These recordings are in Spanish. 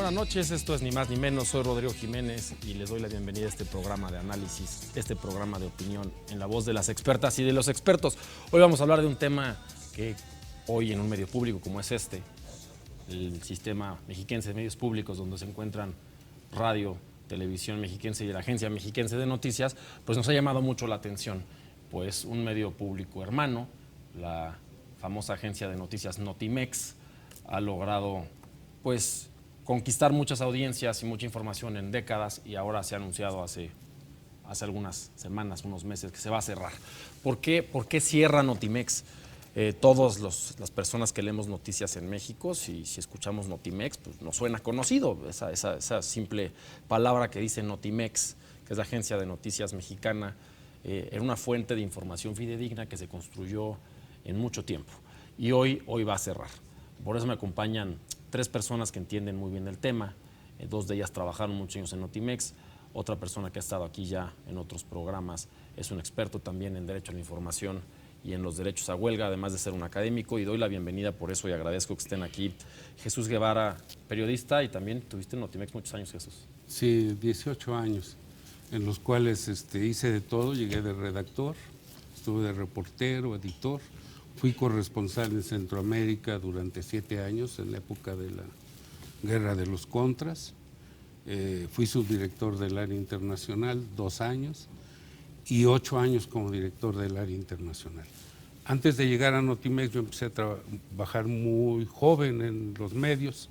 buenas noches. Esto es Ni Más Ni Menos. Soy Rodrigo Jiménez y les doy la bienvenida a este programa de análisis, este programa de opinión en la voz de las expertas y de los expertos. Hoy vamos a hablar de un tema que hoy en un medio público como es este, el Sistema Mexiquense de Medios Públicos, donde se encuentran radio, televisión mexiquense y la Agencia Mexiquense de Noticias, pues nos ha llamado mucho la atención, pues un medio público hermano, la famosa agencia de noticias Notimex, ha logrado pues conquistar muchas audiencias y mucha información en décadas, y ahora se ha anunciado hace algunas semanas, unos meses, que se va a cerrar. ¿Por qué cierra Notimex? Todas las personas que leemos noticias en México, si escuchamos Notimex, pues nos suena conocido esa simple palabra que dice Notimex, que es la agencia de noticias mexicana. Era una fuente de información fidedigna que se construyó en mucho tiempo y hoy va a cerrar. Por eso me acompañan tres personas que entienden muy bien el tema. Dos de ellas trabajaron muchos años en Notimex. Otra persona que ha estado aquí ya en otros programas es un experto también en derecho a la información y en los derechos a huelga, además de ser un académico, y doy la bienvenida por eso y agradezco que estén aquí. Jesús Guevara, periodista, y también tuviste en Notimex muchos años, Jesús. Sí, 18 años, en los cuales hice de todo. Llegué de redactor, estuve de reportero, editor, fui corresponsal en Centroamérica durante 7 años, en la época de la Guerra de los Contras, fui subdirector del área internacional 2 años, y 8 años como director del área internacional. Antes de llegar a Notimex, yo empecé a trabajar muy joven en los medios.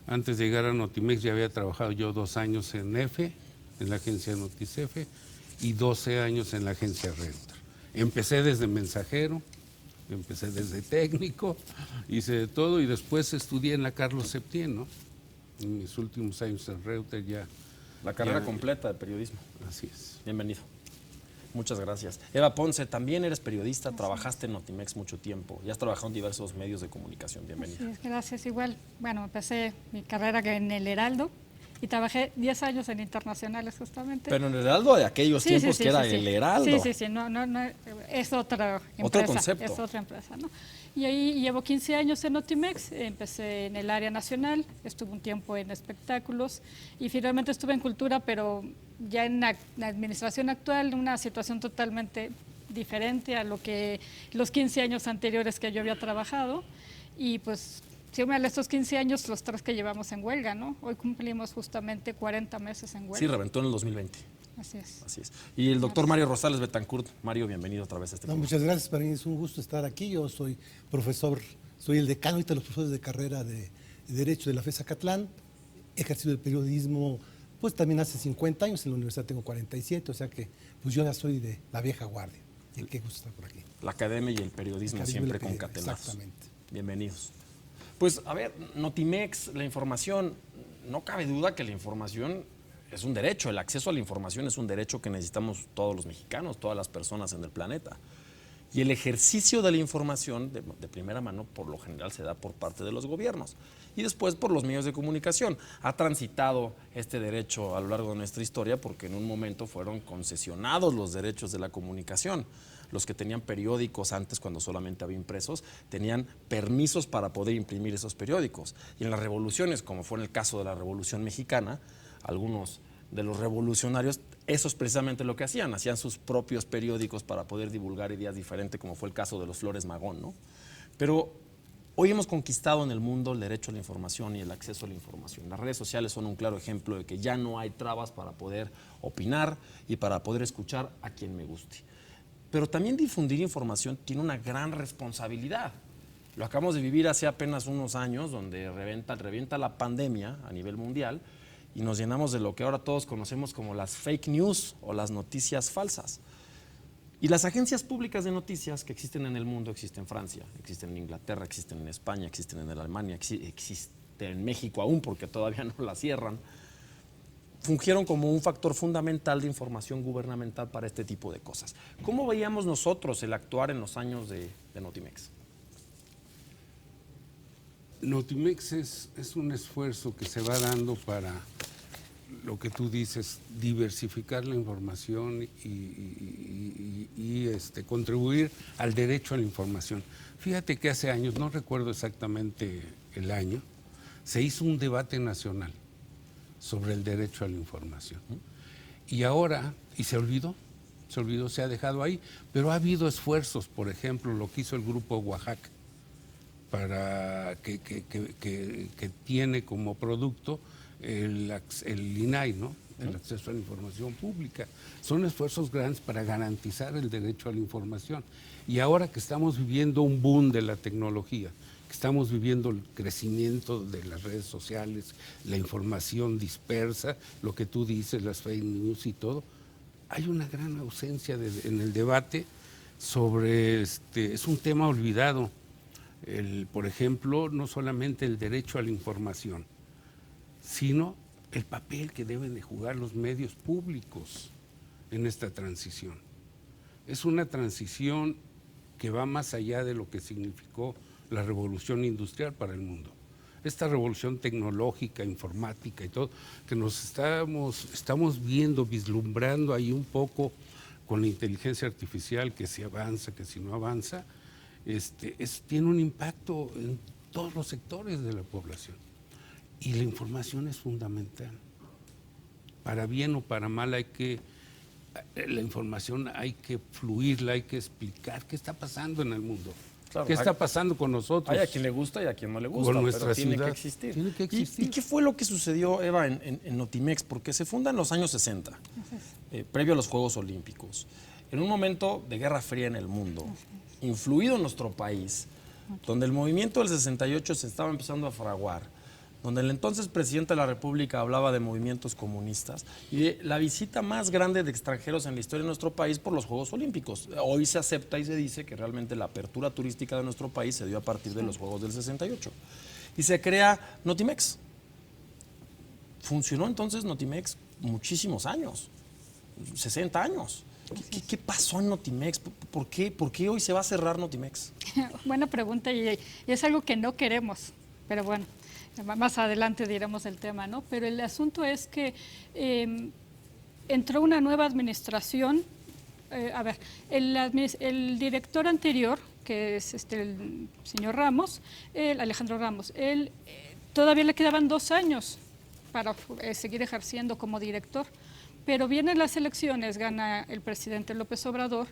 Antes de llegar a Notimex ya había trabajado yo 2 años en EFE, en la agencia Noticefe, y 12 años en la agencia Redactor. Empecé desde mensajero, empecé desde técnico, hice de todo, y después estudié en la Carlos Septién, ¿no? En mis últimos años en Reuters ya. La carrera completa de periodismo. Así es. Bienvenido. Muchas gracias. Eva Ponce, también eres periodista, trabajaste en Notimex mucho tiempo y has trabajado en diversos medios de comunicación. Bienvenida. Sí, gracias. Igual, bueno, empecé mi carrera en el Heraldo y trabajé 10 años en internacionales justamente. Pero en el Heraldo de aquellos tiempos que era el Heraldo. Sí, no, es otra empresa. Otro concepto. Es otra empresa, ¿no? Y ahí llevo 15 años en Notimex, empecé en el área nacional, estuve un tiempo en espectáculos y finalmente estuve en cultura, pero ya en la administración actual, una situación totalmente diferente a lo que los 15 años anteriores que yo había trabajado. Y pues, si me estos 15 años, los 3 que llevamos en huelga, ¿no? Hoy cumplimos justamente 40 meses en huelga. Sí, reventó en el 2020. Así es. Así es. Y el doctor Mario Rosales Betancourt. Mario, bienvenido otra vez a este programa. Muchas gracias, para mí es un gusto estar aquí. Yo soy profesor, soy el decano de los profesores de carrera de Derecho de la FES Acatlán. He ejercido el periodismo pues también hace 50 años, en la universidad tengo 47, o sea que pues yo ya soy de la vieja guardia. Y qué gusto estar por aquí. La academia y el periodismo siempre concatenados. Exactamente. Bienvenidos. Pues a ver, Notimex, la información, no cabe duda que la información es un derecho, el acceso a la información es un derecho que necesitamos todos los mexicanos, todas las personas en el planeta. Y el ejercicio de la información de primera mano por lo general se da por parte de los gobiernos y después por los medios de comunicación. Ha transitado este derecho a lo largo de nuestra historia porque en un momento fueron concesionados los derechos de la comunicación. Los que tenían periódicos antes, cuando solamente había impresos, tenían permisos para poder imprimir esos periódicos. Y en las revoluciones, como fue en el caso de la Revolución Mexicana, algunos de los revolucionarios, eso es precisamente lo que hacían sus propios periódicos para poder divulgar ideas diferentes, como fue el caso de los Flores Magón, ¿no? Pero hoy hemos conquistado en el mundo el derecho a la información y el acceso a la información. Las redes sociales son un claro ejemplo de que ya no hay trabas para poder opinar y para poder escuchar a quien me guste. Pero también difundir información tiene una gran responsabilidad. Lo acabamos de vivir hace apenas unos años, donde revienta la pandemia a nivel mundial, y nos llenamos de lo que ahora todos conocemos como las fake news o las noticias falsas. Y las agencias públicas de noticias que existen en el mundo, existen en Francia, existen en Inglaterra, existen en España, existen en Alemania, existen en México aún porque todavía no la cierran, fungieron como un factor fundamental de información gubernamental para este tipo de cosas. ¿Cómo veíamos nosotros el actuar en los años de Notimex? Notimex es un esfuerzo que se va dando para lo que tú dices, diversificar la información y contribuir al derecho a la información. Fíjate que hace años, no recuerdo exactamente el año, se hizo un debate nacional sobre el derecho a la información. Y ahora, y se olvidó, se ha dejado ahí, pero ha habido esfuerzos, por ejemplo, lo que hizo el Grupo Oaxaca, para que tiene como producto el INAI, ¿no? El acceso a la información pública. Son esfuerzos grandes para garantizar el derecho a la información. Y ahora que estamos viviendo un boom de la tecnología, que estamos viviendo el crecimiento de las redes sociales, la información dispersa, lo que tú dices, las fake news y todo, hay una gran ausencia en el debate sobre, es un tema olvidado. Por ejemplo, no solamente el derecho a la información, sino el papel que deben de jugar los medios públicos en esta transición. Es una transición que va más allá de lo que significó la revolución industrial para el mundo. Esta revolución tecnológica, informática y todo, que nos estamos viendo, vislumbrando ahí un poco con la inteligencia artificial, que si avanza, que si no avanza, tiene un impacto en todos los sectores de la población. Y la información es fundamental. Para bien o para mal la información hay que fluirla, hay que explicar qué está pasando en el mundo. Claro, ¿Qué está pasando con nosotros? Hay a quien le gusta y a quien no le gusta, con nuestra pero tiene ciudad. que existir. Tiene que existir. ¿Y qué fue lo que sucedió, Eva, en Notimex? Porque se funda en los años 60, previo a los Juegos Olímpicos, en un momento de guerra fría en el mundo, influido en nuestro país, donde el movimiento del 68 se estaba empezando a fraguar, donde el entonces presidente de la República hablaba de movimientos comunistas y de la visita más grande de extranjeros en la historia de nuestro país por los Juegos Olímpicos. Hoy se acepta y se dice que realmente la apertura turística de nuestro país se dio a partir de los Juegos del 68. Y se crea Notimex. Funcionó entonces Notimex muchísimos años, 60 años. ¿Qué pasó en Notimex? ¿Por qué hoy se va a cerrar Notimex? Buena pregunta y es algo que no queremos, pero bueno. Más adelante diremos el tema, ¿no? Pero el asunto es que entró una nueva administración. El director anterior, que es el señor Ramos, Alejandro Ramos, él todavía le quedaban 2 años para seguir ejerciendo como director, pero vienen las elecciones, gana el presidente López Obrador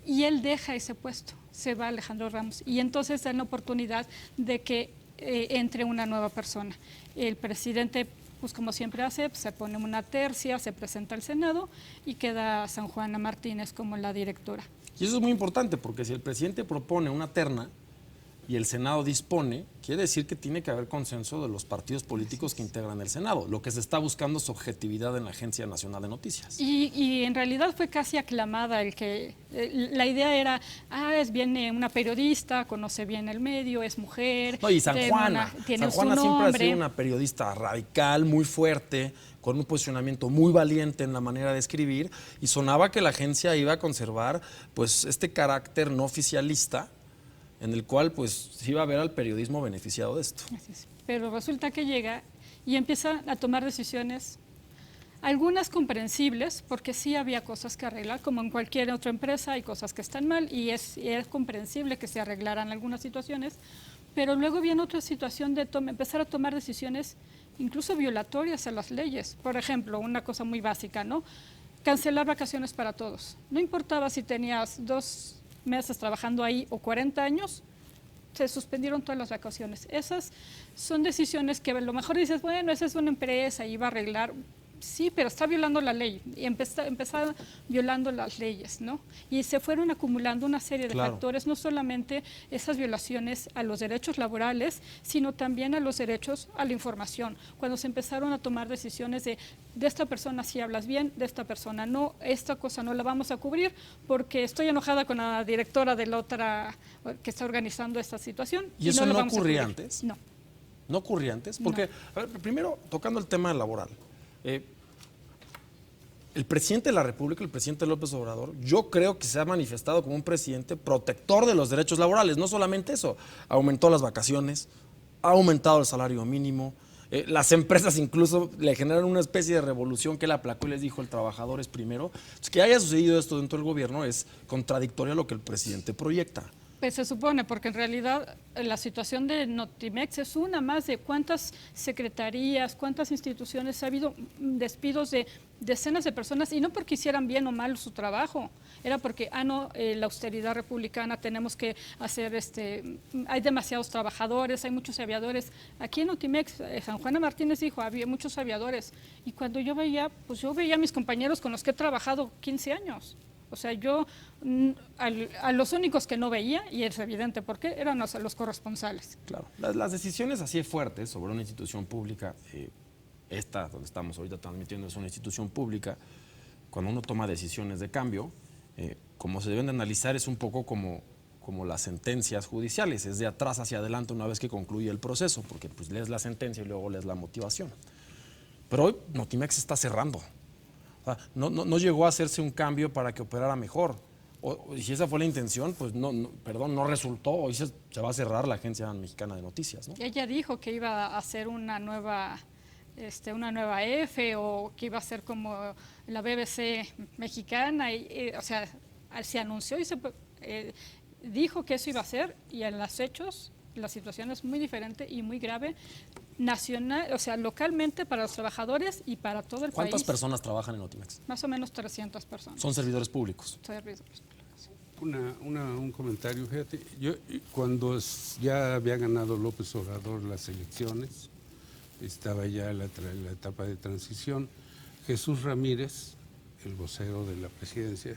y él deja ese puesto, se va Alejandro Ramos y entonces dan la oportunidad de que entre una nueva persona. El presidente, pues como siempre hace, se pone una tercia, se presenta al Senado y queda San Juana Martínez como la directora. Y eso es muy importante porque si el presidente propone una terna y el Senado dispone, quiere decir que tiene que haber consenso de los partidos políticos que integran el Senado. Lo que se está buscando es objetividad en la Agencia Nacional de Noticias. Y en realidad fue casi aclamada la idea era, viene una periodista, conoce bien el medio, es mujer. No, y San Juana tiene siempre su ha nombre. sido una periodista radical, muy fuerte, con un posicionamiento muy valiente en la manera de escribir, y sonaba que la agencia iba a conservar pues este carácter no oficialista, en el cual pues se iba a ver al periodismo beneficiado de esto. Así es. Pero resulta que llega y empieza a tomar decisiones, algunas comprensibles, porque sí había cosas que arreglar, como en cualquier otra empresa hay cosas que están mal y es comprensible que se arreglaran algunas situaciones, pero luego viene otra situación de empezar a tomar decisiones incluso violatorias a las leyes. Por ejemplo, una cosa muy básica, ¿no? Cancelar vacaciones para todos. No importaba si tenías 2 meses trabajando ahí o 40 años, se suspendieron todas las vacaciones. Esas son decisiones que a lo mejor dices, bueno, esa es una empresa y va a arreglar. Sí, pero está violando la ley y empezaron violando las leyes, ¿no? Y se fueron acumulando una serie de factores, no solamente esas violaciones a los derechos laborales, sino también a los derechos a la información. Cuando se empezaron a tomar decisiones de esta persona sí hablas bien, de esta persona no, esta cosa no la vamos a cubrir porque estoy enojada con la directora de la otra que está organizando esta situación. ¿Y eso no vamos a ocurría cubrir. antes? No. ¿No ocurría antes? Porque, a ver, primero, tocando el tema laboral, el presidente de la República, el presidente López Obrador, yo creo que se ha manifestado como un presidente protector de los derechos laborales. No solamente eso, aumentó las vacaciones, ha aumentado el salario mínimo, las empresas incluso le generaron una especie de revolución que él aplacó y les dijo el trabajador es primero. Entonces, que haya sucedido esto dentro del gobierno es contradictorio a lo que el presidente proyecta. Pues se supone, porque en realidad la situación de Notimex es una más de cuántas secretarías, cuántas instituciones ha habido despidos de decenas de personas, y no porque hicieran bien o mal su trabajo, era porque, la austeridad republicana, tenemos que hacer, hay demasiados trabajadores, hay muchos aviadores. Aquí en Notimex, San Juana Martínez dijo, había muchos aviadores, y cuando yo veía a mis compañeros con los que he trabajado 15 años. O sea, yo a los únicos que no veía, y es evidente por qué, eran los corresponsales. Claro, las decisiones así fuertes sobre una institución pública, esta donde estamos ahorita transmitiendo es una institución pública, cuando uno toma decisiones de cambio, como se deben de analizar es un poco como las sentencias judiciales, es de atrás hacia adelante una vez que concluye el proceso, porque pues lees la sentencia y luego lees la motivación. Pero hoy Notimex está cerrando. O sea, no llegó a hacerse un cambio para que operara mejor. Y si esa fue la intención, pues no resultó. Hoy se va a cerrar la Agencia Mexicana de Noticias, ¿no? Ella dijo que iba a hacer una nueva F, o que iba a ser como la BBC mexicana. O sea, se anunció y dijo que eso iba a ser, y en los hechos la situación es muy diferente y muy grave, nacional, o sea, localmente para los trabajadores y para todo el país. ¿Cuántas personas trabajan en Notimex? Más o menos 300 personas. ¿Son servidores públicos? Servidores públicos. Un comentario, fíjate, yo cuando ya había ganado López Obrador las elecciones, estaba ya la etapa de transición, Jesús Ramírez, el vocero de la presidencia,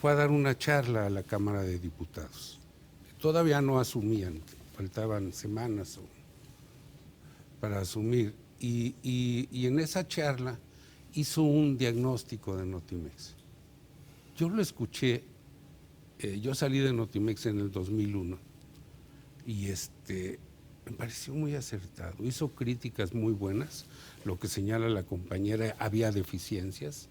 fue a dar una charla a la Cámara de Diputados. Todavía no asumían, faltaban semanas para asumir, y en esa charla hizo un diagnóstico de Notimex. Yo lo escuché, yo salí de Notimex en el 2001 y me pareció muy acertado. Hizo críticas muy buenas, lo que señala la compañera, había deficiencias,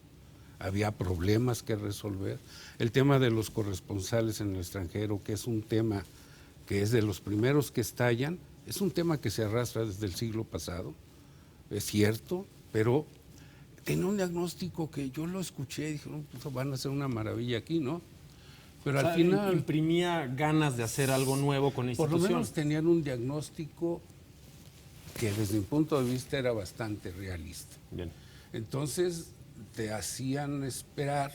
había problemas que resolver. El tema de los corresponsales en el extranjero, que es un tema que es de los primeros que estallan, es un tema que se arrastra desde el siglo pasado, es cierto, pero tenía un diagnóstico que yo lo escuché y dije, no, pues van a hacer una maravilla aquí, ¿no? Pero O sea, al final imprimía ganas de hacer algo nuevo con la por institución. lo menos tenían un diagnóstico que desde mi punto de vista era bastante realista. Bien. Entonces te hacían esperar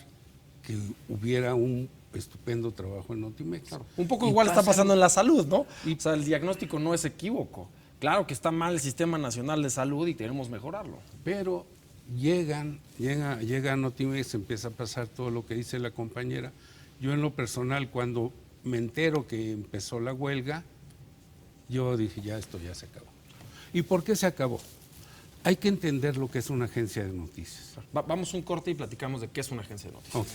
que hubiera un estupendo trabajo en Notimex. Claro. Un poco Y igual está pasan- pasando en la salud, ¿no? O sea, el diagnóstico no es equívoco. Claro que está mal el Sistema Nacional de Salud y queremos mejorarlo. Pero llega a Notimex, empieza a pasar todo lo que dice la compañera. Yo en lo personal, cuando me entero que empezó la huelga, yo dije, ya esto ya se acabó. ¿Y por qué se acabó? Hay que entender lo que es una agencia de noticias. Vamos un corte y platicamos de qué es una agencia de noticias. Ok.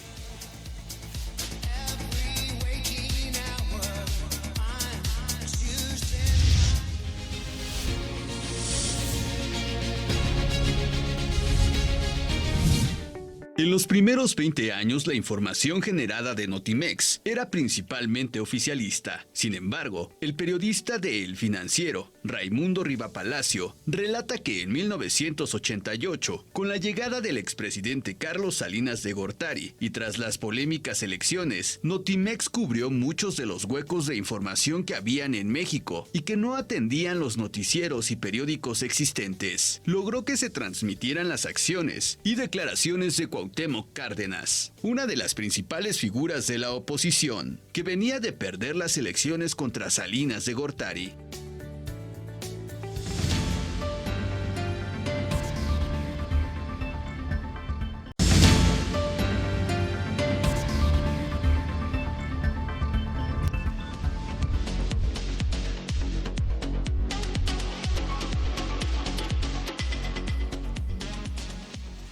En los primeros 20 años, la información generada de Notimex era principalmente oficialista. Sin embargo, el periodista de El Financiero, Raimundo Riva Palacio, relata que en 1988, con la llegada del expresidente Carlos Salinas de Gortari y tras las polémicas elecciones, Notimex cubrió muchos de los huecos de información que habían en México y que no atendían los noticieros y periódicos existentes. Logró que se transmitieran las acciones y declaraciones de Cuauhtémoc Cárdenas, una de las principales figuras de la oposición, que venía de perder las elecciones contra Salinas de Gortari.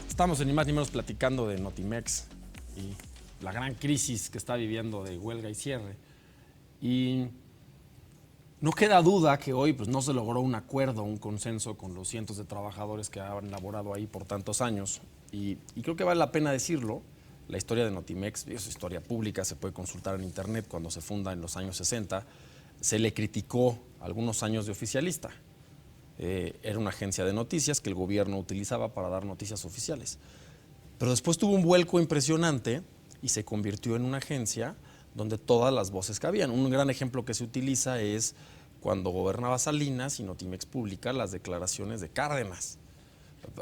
Estamos en Ni Más Ni Menos platicando de Notimex y la gran crisis que está viviendo de huelga y cierre. Y no queda duda que hoy pues, no se logró un acuerdo, un consenso con los cientos de trabajadores que han laborado ahí por tantos años. Y creo que vale la pena decirlo. La historia de Notimex es historia pública, se puede consultar en internet. Cuando se funda en los años 60, se le criticó algunos años de oficialista. Era una agencia de noticias que el gobierno utilizaba para dar noticias oficiales. Pero después tuvo un vuelco impresionante y se convirtió en una agencia donde todas las voces cabían. Un gran ejemplo que se utiliza es cuando gobernaba Salinas y Notimex publica las declaraciones de Cárdenas.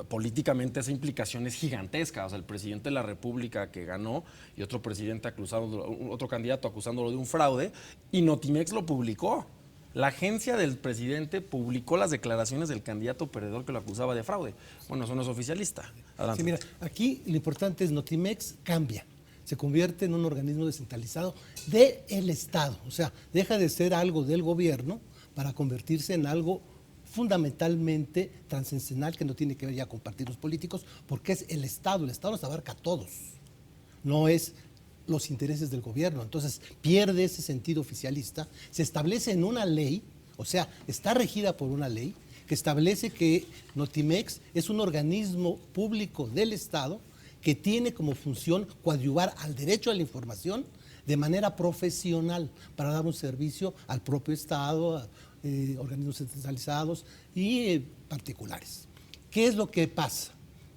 Políticamente esa implicación es gigantesca. O sea, el presidente de la República que ganó y otro presidente otro candidato acusándolo de un fraude, y Notimex lo publicó. La agencia del presidente publicó las declaraciones del candidato perdedor que lo acusaba de fraude. Bueno, eso no es oficialista. Adelante. Sí, mira, aquí lo importante es Notimex cambia, se convierte en un organismo descentralizado del Estado. O sea, deja de ser algo del gobierno para convertirse en algo fundamentalmente transnacional que no tiene que ver ya con partidos políticos, porque es el Estado nos abarca a todos, no es los intereses del gobierno. Entonces pierde ese sentido oficialista, se establece en una ley, o sea, está regida por una ley que establece que Notimex es un organismo público del Estado que tiene como función coadyuvar al derecho a la información de manera profesional para dar un servicio al propio Estado, a organismos centralizados y particulares. ¿Qué es lo que pasa?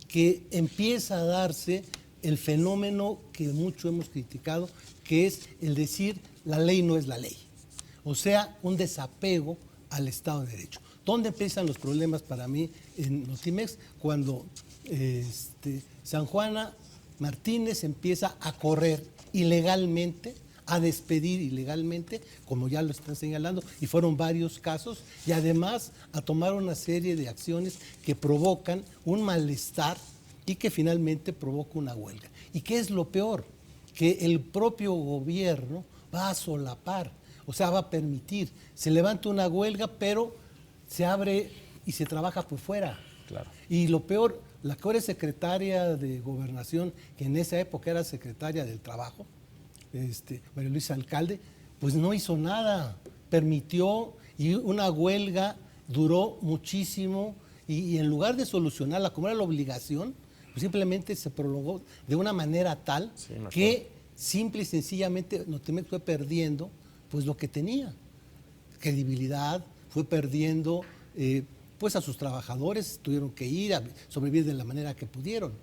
Que empieza a darse el fenómeno que mucho hemos criticado, que es el decir la ley no es la ley. O sea, un desapego al Estado de Derecho. ¿Dónde empiezan los problemas para mí en Notimex? Cuando San Juana Martínez empieza a correr ilegalmente, a despedir ilegalmente, como ya lo están señalando, y fueron varios casos, y además a tomar una serie de acciones que provocan un malestar y que finalmente provoca una huelga. ¿Y qué es lo peor? Que el propio gobierno va a solapar, o sea, va a permitir, se levanta una huelga, pero se abre y se trabaja por fuera. Claro. Y lo peor, la que ahora es secretaria de Gobernación, que en esa época era secretaria del Trabajo, María Luisa Alcalde, pues no hizo nada, permitió, y una huelga duró muchísimo, y en lugar de solucionarla como era la obligación, pues simplemente se prolongó de una manera tal que simple y sencillamente Notimex fue perdiendo pues lo que tenía, credibilidad, fue perdiendo pues a sus trabajadores, tuvieron que ir a sobrevivir de la manera que pudieron.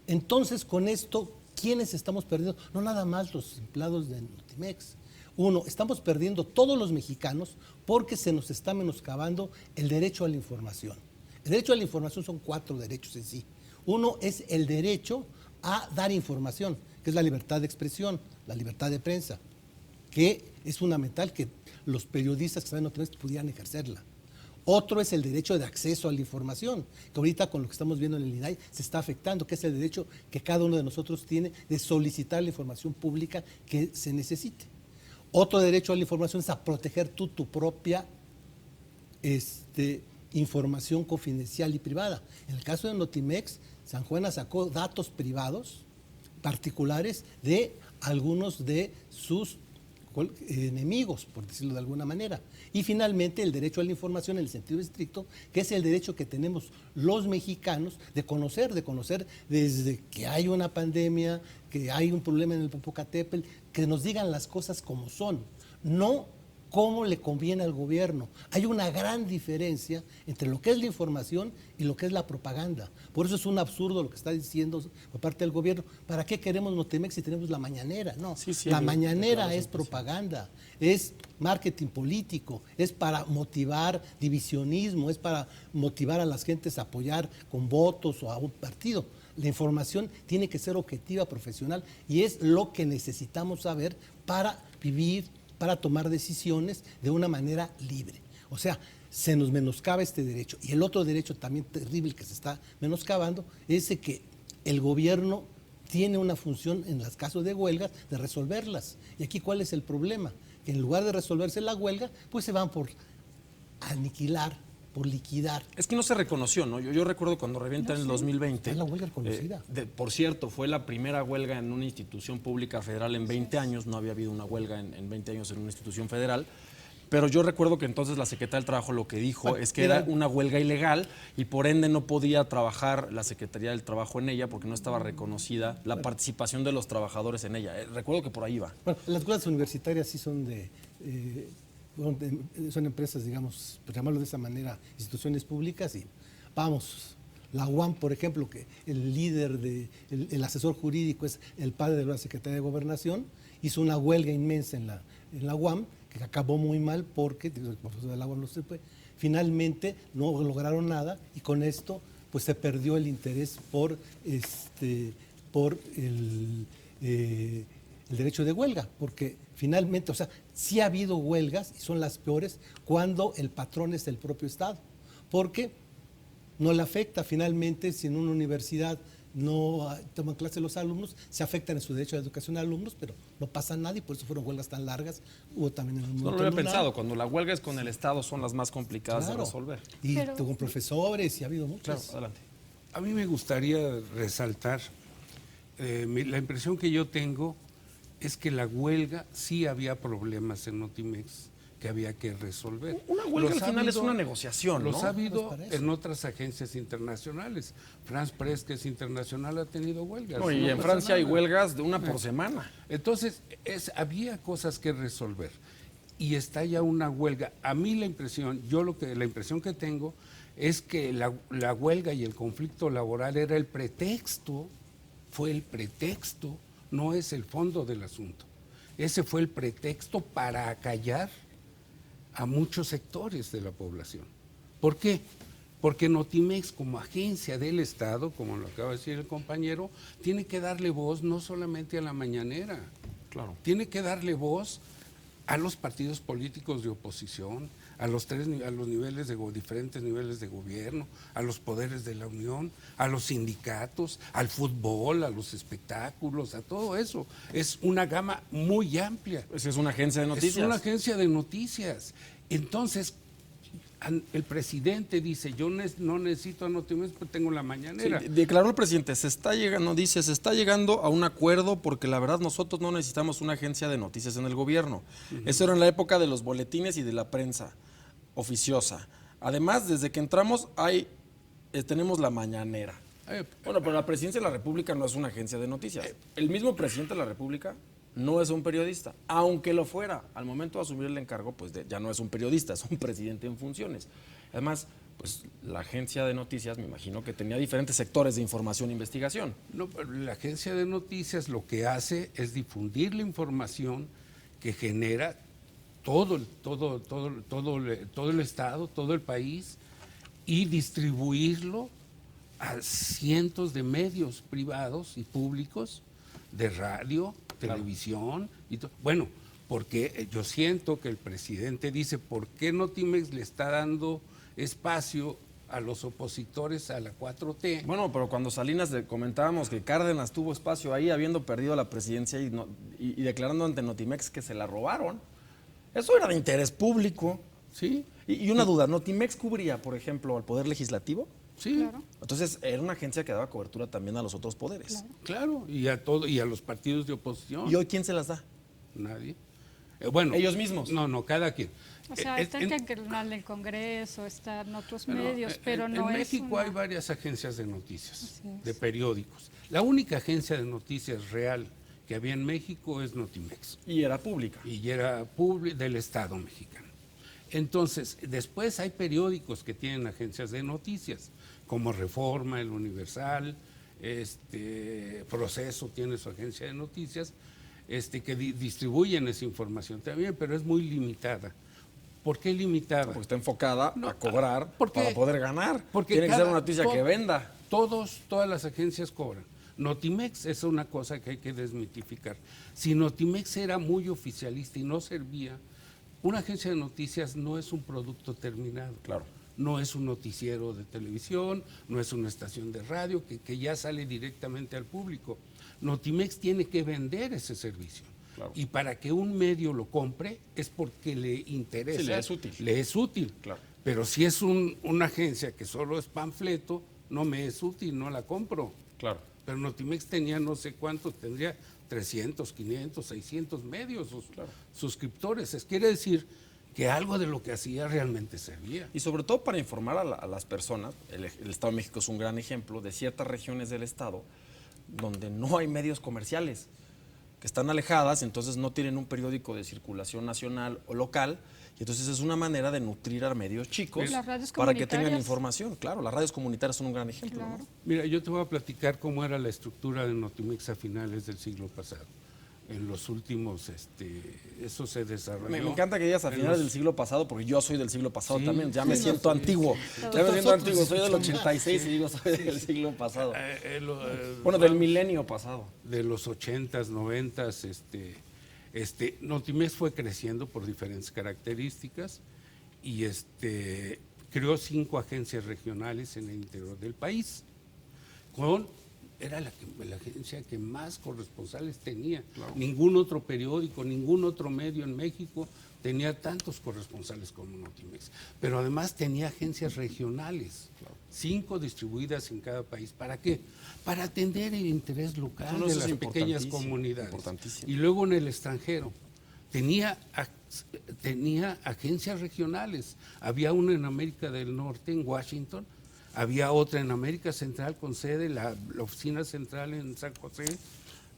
Entonces, con esto, ¿quiénes estamos perdiendo? No nada más los empleados de Notimex. Uno, estamos perdiendo todos los mexicanos porque se nos está menoscabando el derecho a la información. El derecho a la información son 4 derechos en sí. Uno es el derecho a dar información, que es la libertad de expresión, la libertad de prensa, que es fundamental que los periodistas que están en Notimex pudieran ejercerla. Otro es el derecho de acceso a la información, que ahorita con lo que estamos viendo en el INAI se está afectando, que es el derecho que cada uno de nosotros tiene de solicitar la información pública que se necesite. Otro derecho a la información es a proteger tu propia información confidencial y privada. En el caso de Notimex, San Juana sacó datos privados particulares de algunos de sus enemigos, por decirlo de alguna manera. Y finalmente el derecho a la información en el sentido estricto, que es el derecho que tenemos los mexicanos de conocer desde que hay una pandemia, que hay un problema en el Popocatépetl, que nos digan las cosas como son, no cómo le conviene al gobierno. Hay una gran diferencia entre lo que es la información y lo que es la propaganda. Por eso es un absurdo lo que está diciendo por parte del gobierno. ¿Para qué queremos Notimex si tenemos la mañanera? No, la mañanera es propaganda, es marketing político, es para motivar divisionismo, es para motivar a las gentes a apoyar con votos o a un partido. La información tiene que ser objetiva, profesional, y es lo que necesitamos saber para vivir, para tomar decisiones de una manera libre. O sea, se nos menoscaba este derecho. Y el otro derecho también terrible que se está menoscabando es de que el gobierno tiene una función en los casos de huelgas de resolverlas. Y aquí, ¿cuál es el problema? Que en lugar de resolverse la huelga, pues se van por aniquilar, por liquidar. Es que no se reconoció, ¿no? Yo recuerdo cuando revienta en el 2020. Es la huelga reconocida. Por cierto, fue la primera huelga en una institución pública federal en 20 años. No había habido una huelga en 20 años en una institución federal. Pero yo recuerdo que entonces la Secretaría del Trabajo lo que dijo es que era una huelga ilegal y por ende no podía trabajar la Secretaría del Trabajo en ella porque no estaba reconocida la participación de los trabajadores en ella. Recuerdo que por ahí va. Bueno, las escuelas universitarias sí son son empresas, digamos, por llamarlo de esa manera, instituciones públicas, y vamos, La UAM, por ejemplo, que el líder, el asesor jurídico es el padre de la Secretaría de Gobernación, hizo una huelga inmensa en la UAM, que acabó muy mal porque, el profesor de la UAM no se fue, finalmente no lograron nada y con esto pues se perdió el interés por el derecho de huelga, porque finalmente, o sea, sí ha habido huelgas y son las peores cuando el patrón es el propio Estado, porque no le afecta finalmente si en una universidad no toman clase los alumnos, se afectan en su derecho a la educación a alumnos, pero no pasa nada y por eso fueron huelgas tan largas. Hubo también en el No lo había pensado, cuando la huelga es con el Estado son las más complicadas de resolver. Y con profesores y ha habido muchas. Claro, adelante. A mí me gustaría resaltar, la impresión que yo tengo es que la huelga sí había problemas en Notimex que había que resolver. Una huelga al final es una negociación, ¿no? Los ha habido Pues para eso. en otras agencias internacionales. France Press, que es internacional, ha tenido huelgas. No, y No en pasa Francia hay nada. huelgas de una por semana. Entonces, había cosas que resolver y está ya una huelga. A mí la impresión que tengo es que la huelga y el conflicto laboral era el pretexto, fue el pretexto, no es el fondo del asunto. Ese fue el pretexto para acallar a muchos sectores de la población. ¿Por qué? Porque Notimex, como agencia del Estado, como lo acaba de decir el compañero, tiene que darle voz no solamente a la mañanera, Claro. tiene que darle voz a los partidos políticos de oposición, a los niveles diferentes niveles de gobierno, a los poderes de la Unión, a los sindicatos, al fútbol, a los espectáculos, a todo eso. Es una gama muy amplia. Pues es una agencia de noticias. Es una agencia de noticias. Entonces, el presidente dice, yo no necesito a Notimex porque tengo la mañanera. Sí, declaró el presidente, se está llegando a un acuerdo porque la verdad nosotros no necesitamos una agencia de noticias en el gobierno. Eso era en la época de los boletines y de la prensa oficiosa. Además, desde que entramos tenemos la mañanera. Bueno, pero la presidencia de la República no es una agencia de noticias. El mismo presidente de la República no es un periodista, aunque lo fuera. Al momento de asumir el encargo, pues ya no es un periodista, es un presidente en funciones. Además, pues la agencia de noticias, me imagino que tenía diferentes sectores de información e investigación. No, pero la agencia de noticias lo que hace es difundir la información que genera todo el Estado, todo el país, y distribuirlo a cientos de medios privados y públicos de radio, televisión y todo. Bueno, porque yo siento que el presidente dice, ¿por qué Notimex le está dando espacio a los opositores a la 4T? Bueno, pero cuando Salinas comentábamos que Cárdenas tuvo espacio ahí habiendo perdido la presidencia y declarando ante Notimex que se la robaron. Eso era de interés público. Sí. Y una duda, ¿Notimex cubría, por ejemplo, al Poder Legislativo? Sí, Claro. Entonces era una agencia que daba cobertura también a los otros poderes. claro, y a los partidos de oposición. ¿Y hoy quién se las da? Nadie. Bueno, Ellos mismos. No, cada quien. O sea, está el canal del Congreso, están otros medios, pero no en es México hay varias agencias de noticias, de periódicos. La única agencia de noticias real que había en México es Notimex. Y era pública. Y era del Estado mexicano. Entonces, después hay periódicos que tienen agencias de noticias, como Reforma, El Universal, Proceso tiene su agencia de noticias, que distribuyen esa información también, pero es muy limitada. ¿Por qué limitada? Porque está enfocada a cobrar porque- para poder ganar. porque Tiene que ser cada- una noticia que venda. Todas las agencias cobran. Notimex es una cosa que hay que desmitificar. Si Notimex era muy oficialista y no servía, una agencia de noticias no es un producto terminado. Claro. No es un noticiero de televisión, no es una estación de radio que ya sale directamente al público. Notimex tiene que vender ese servicio. Claro. Y para que un medio lo compre es porque le interesa. Sí, le es útil. Le es útil. Claro. Pero si es una agencia que solo es panfleto, no me es útil, no la compro. Claro. Pero Notimex tenía no sé cuántos, tendría 300, 500, 600 medios suscriptores. Quiere decir que algo de lo que hacía realmente servía. Y sobre todo para informar a las personas, el Estado de México es un gran ejemplo de ciertas regiones del Estado donde no hay medios comerciales, que están alejadas, entonces no tienen un periódico de circulación nacional o local, y entonces es una manera de nutrir a medios chicos Las radios para que tengan comunitarias. información. Claro, las radios comunitarias son un gran ejemplo. Claro. ¿no? Mira, yo te voy a platicar cómo era la estructura de Notimex a finales del siglo pasado. En los últimos, eso se desarrolló. Me encanta que digas a en finales los- del siglo pasado, porque yo soy del siglo pasado Sí, también. Ya me sí, siento sí. antiguo. Ya me siento antiguo. Soy del 86 y digo soy del siglo pasado. Bueno, del milenio pasado. De los 80s, 90s, Notimex fue creciendo por diferentes características y creó 5 agencias regionales en el interior del país. Era la agencia que más corresponsales tenía. Ningún otro periódico, ningún otro medio en México tenía tantos corresponsales como Notimex. Pero además tenía agencias regionales, 5 distribuidas en cada país. ¿Para qué? Para atender el interés local No, de eso las es pequeñas importantísimo, comunidades. importantísimo. Y luego en el extranjero tenía agencias regionales. Había una en América del Norte, en Washington. Había otra en América Central con sede, la oficina central en San José,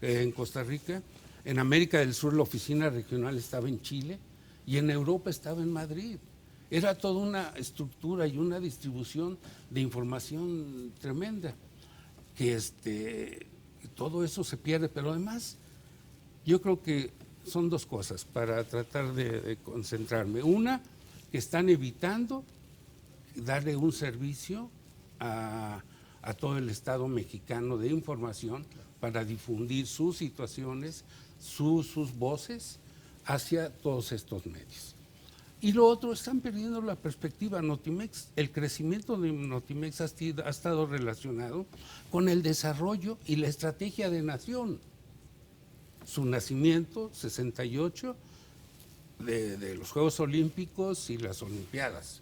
en Costa Rica. En América del Sur la oficina regional estaba en Chile y en Europa estaba en Madrid. Era toda una estructura y una distribución de información tremenda, que todo eso se pierde, pero además yo creo que son 2 cosas para tratar de concentrarme. Una, que están evitando darle un servicio a todo el Estado mexicano de información para difundir sus situaciones, sus voces hacia todos estos medios. Y lo otro, están perdiendo la perspectiva. Notimex, el crecimiento de Notimex ha estado relacionado con el desarrollo y la estrategia de nación. Su nacimiento, 68, de los Juegos Olímpicos y las Olimpiadas.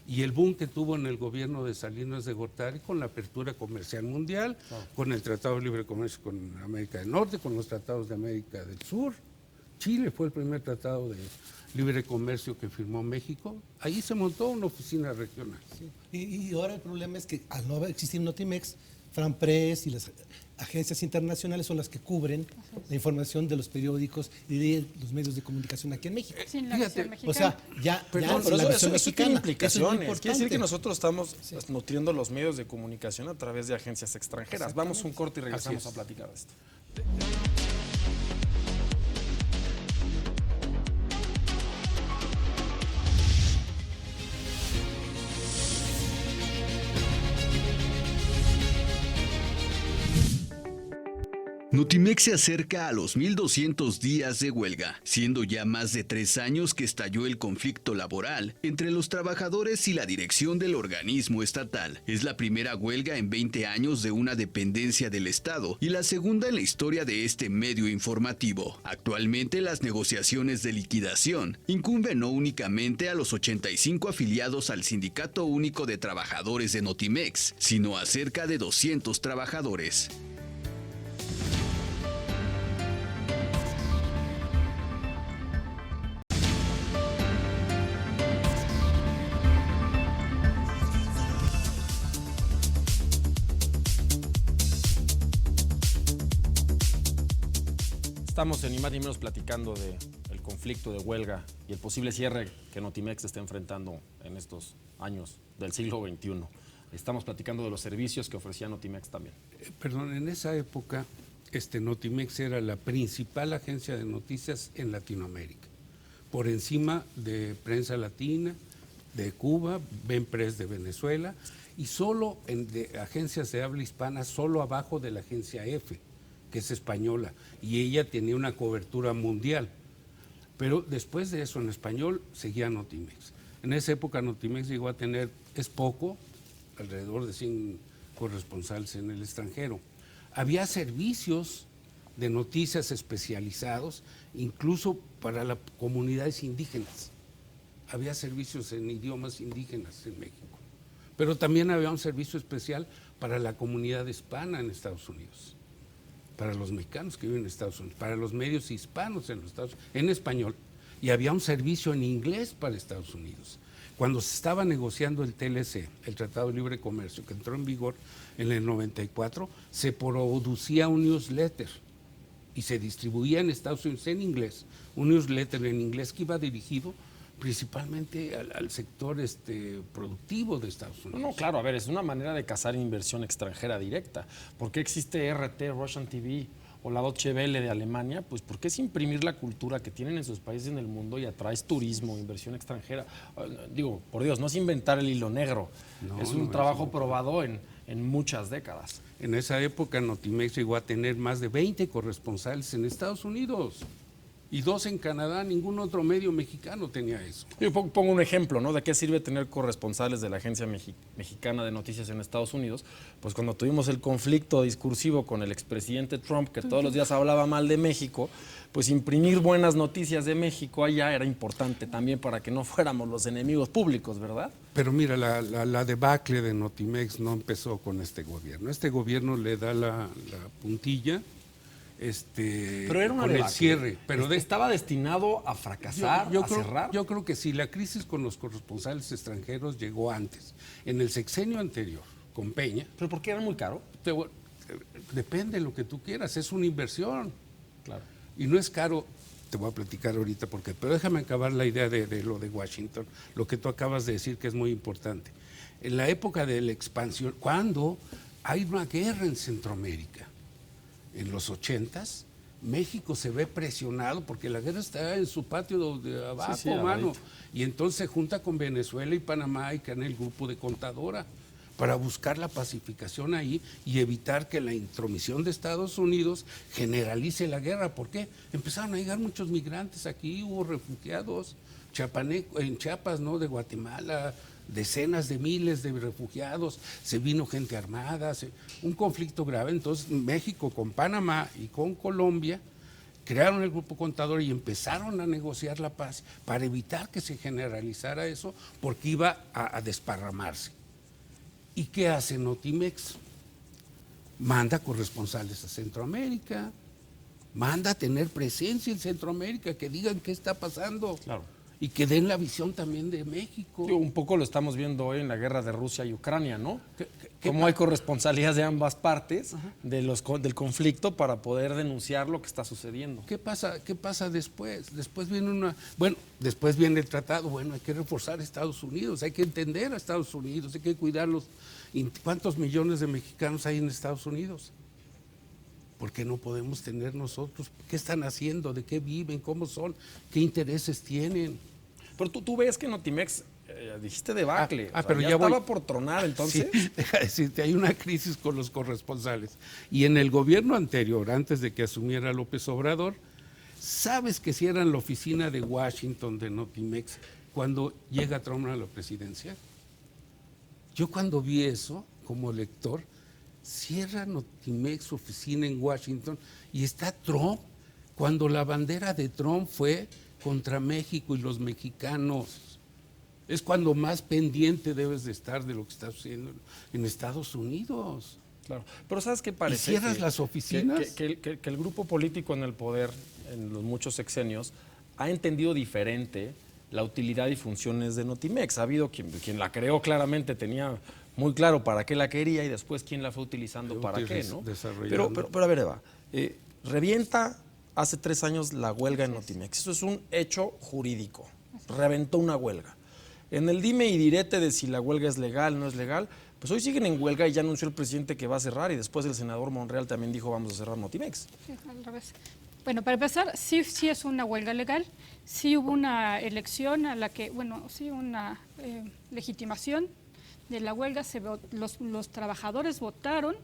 Y el boom que tuvo en el gobierno de Salinas de Gortari con la apertura comercial mundial, con el Tratado de Libre Comercio con América del Norte, con los tratados de América del Sur. Chile fue el primer tratado de libre comercio que firmó México. Ahí se montó una oficina regional. Sí. Y ahora el problema es que al no existir Notimex, FranPress y las agencias internacionales son las que cubren la información de los periódicos y de los medios de comunicación aquí en México. Sin la Fíjate, visión mexicana. O sea, ya Pero la eso versión tiene mexicana. implicaciones. Eso es muy Quiere decir que importante. nosotros estamos nutriendo los medios de comunicación a través de agencias extranjeras. Vamos un corte y regresamos Así es. a platicar de esto. Notimex se acerca a los 1,200 días de huelga, siendo ya más de 3 años que estalló el conflicto laboral entre los trabajadores y la dirección del organismo estatal. Es la primera huelga en 20 años de una dependencia del Estado y la segunda en la historia de este medio informativo. Actualmente las negociaciones de liquidación incumben no únicamente a los 85 afiliados al Sindicato Único de Trabajadores de Notimex, sino a cerca de 200 trabajadores. Estamos en Ni Más Ni Menos platicando del conflicto de huelga y el posible cierre que Notimex está enfrentando en estos años del siglo XXI. Estamos platicando de los servicios que ofrecía Notimex también. Perdón, en esa época Notimex era la principal agencia de noticias en Latinoamérica, por encima de Prensa Latina, de Cuba, Benpress de Venezuela, y solo de agencias de habla hispana, solo abajo de la agencia EFE, que es española, y ella tenía una cobertura mundial. Pero después de eso, en español, seguía Notimex. En esa época Notimex llegó a tener, es poco, alrededor de 100 corresponsales en el extranjero. Había servicios de noticias especializados, incluso para las comunidades indígenas. Había servicios en idiomas indígenas en México. Pero también había un servicio especial para la comunidad hispana en Estados Unidos, para los mexicanos que viven en Estados Unidos, para los medios hispanos en los Estados Unidos, en español. Y había un servicio en inglés para Estados Unidos. Cuando se estaba negociando el TLC, el Tratado de Libre Comercio, que entró en vigor en el 94, se producía un newsletter y se distribuía en Estados Unidos en inglés, un newsletter en inglés que iba dirigido principalmente al sector productivo de Estados Unidos. No, claro, a ver, es una manera de cazar inversión extranjera directa. ¿Por qué existe RT, Russian TV o la Deutsche Welle de Alemania? Pues porque es imprimir la cultura que tienen en sus países en el mundo y atraes turismo, inversión extranjera. Digo, por Dios, no es inventar el hilo negro, es un trabajo probado en muchas décadas. En esa época Notimex llegó a tener más de 20 corresponsales en Estados Unidos. Y 2 en Canadá, ningún otro medio mexicano tenía eso. Yo pongo un ejemplo, ¿no? ¿De qué sirve tener corresponsales de la Agencia Mexicana de Noticias en Estados Unidos? Pues cuando tuvimos el conflicto discursivo con el expresidente Trump, que todos los días hablaba mal de México, pues imprimir buenas noticias de México allá era importante también para que no fuéramos los enemigos públicos, ¿verdad? Pero mira, la debacle de Notimex no empezó con este gobierno. Este gobierno le da la puntilla. Pero era una con debacle. el cierre, pero estaba destinado a fracasar, a cerrar. Yo creo que sí, la crisis con los corresponsales extranjeros llegó antes, en el sexenio anterior, con Peña. ¿Pero por qué era muy caro? Depende de lo que tú quieras, es una inversión. Claro. Y no es caro, te voy a platicar ahorita porque, pero déjame acabar la idea de lo de Washington, lo que tú acabas de decir que es muy importante. En la época de la expansión, cuando hay una guerra en Centroamérica, en los 80s, México se ve presionado porque la guerra está en su patio de abajo, sí, mano. Y entonces se junta con Venezuela y Panamá y crean el grupo de Contadora para buscar la pacificación ahí y evitar que la intromisión de Estados Unidos generalice la guerra. ¿Por qué? Empezaron a llegar muchos migrantes aquí, hubo refugiados en Chiapas, ¿no? De Guatemala, decenas de miles de refugiados, se vino gente armada, un conflicto grave. Entonces México con Panamá y con Colombia crearon el grupo Contador y empezaron a negociar la paz para evitar que se generalizara eso, porque iba a desparramarse. ¿Y qué hace Notimex? Manda corresponsales a Centroamérica, manda a tener presencia en Centroamérica, que digan qué está pasando. Claro. Y que den la visión también de México. Un poco lo estamos viendo hoy en la guerra de Rusia y Ucrania, ¿no? Cómo hay corresponsalías de ambas partes del conflicto para poder denunciar lo que está sucediendo. ¿Qué pasa después? Después viene el tratado. Bueno, hay que reforzar a Estados Unidos, hay que entender a Estados Unidos, hay que cuidarlos. ¿Cuántos millones de mexicanos hay en Estados Unidos? ¿Por qué no podemos tener nosotros? ¿Qué están haciendo? ¿De qué viven? ¿Cómo son? ¿Qué intereses tienen? Pero tú ves que Notimex, dijiste debacle, pero ya estaba por tronar entonces. Sí, deja de decirte, hay una crisis con los corresponsales. Y en el gobierno anterior, antes de que asumiera López Obrador, ¿sabes que cierran la oficina de Washington de Notimex cuando llega Trump a la presidencia? Yo cuando vi eso, como lector, cierra Notimex su oficina en Washington y está Trump, cuando la bandera de Trump fue contra México y los mexicanos. Es cuando más pendiente debes de estar de lo que está sucediendo en Estados Unidos. Claro, pero ¿sabes qué parece? ¿Y cierras las oficinas? Que el grupo político en el poder, en los muchos sexenios, ha entendido diferente la utilidad y funciones de Notimex. Ha habido quien la creó claramente, tenía muy claro para qué la quería y después quién la fue utilizando para qué, ¿no? Pero a ver, Eva, revienta hace 3 años la huelga en Notimex. Eso es un hecho jurídico. Reventó una huelga. En el dime y direte de si la huelga es legal, no es legal, pues hoy siguen en huelga y ya anunció el presidente que va a cerrar y después el senador Monreal también dijo vamos a cerrar Notimex. Sí, al revés. Bueno, para empezar, sí es una huelga legal, sí hubo una elección a la que, sí una legitimación de la huelga, los trabajadores votaron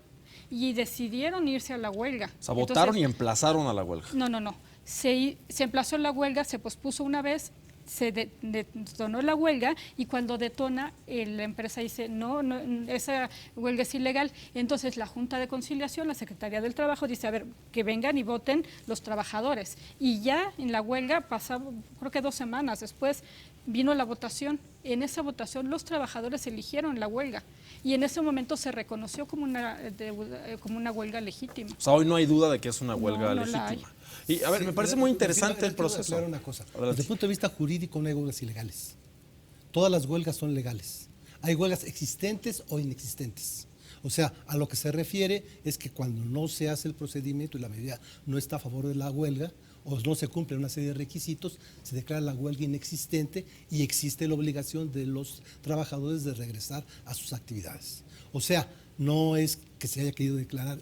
y decidieron irse a la huelga. O sea, votaron y emplazaron a la huelga. No. Se emplazó la huelga, se pospuso una vez, se detonó la huelga y cuando detona la empresa dice no, esa huelga es ilegal. Entonces la Junta de Conciliación, la Secretaría del Trabajo dice, a ver, que vengan y voten los trabajadores. Y ya en la huelga pasaba, creo que 2 semanas después, vino la votación. En esa votación los trabajadores eligieron la huelga y en ese momento se reconoció como una huelga legítima. O sea, hoy no hay duda de que es una huelga no la legítima. Y a ver, me parece muy interesante el proceso. Aclarar una cosa. Desde el punto de vista jurídico no hay huelgas ilegales. Todas las huelgas son legales. Hay huelgas existentes o inexistentes. O sea, a lo que se refiere es que cuando no se hace el procedimiento y la mayoría no está a favor de la huelga o no se cumplen una serie de requisitos, se declara la huelga inexistente y existe la obligación de los trabajadores de regresar a sus actividades. O sea, no es que se haya querido declarar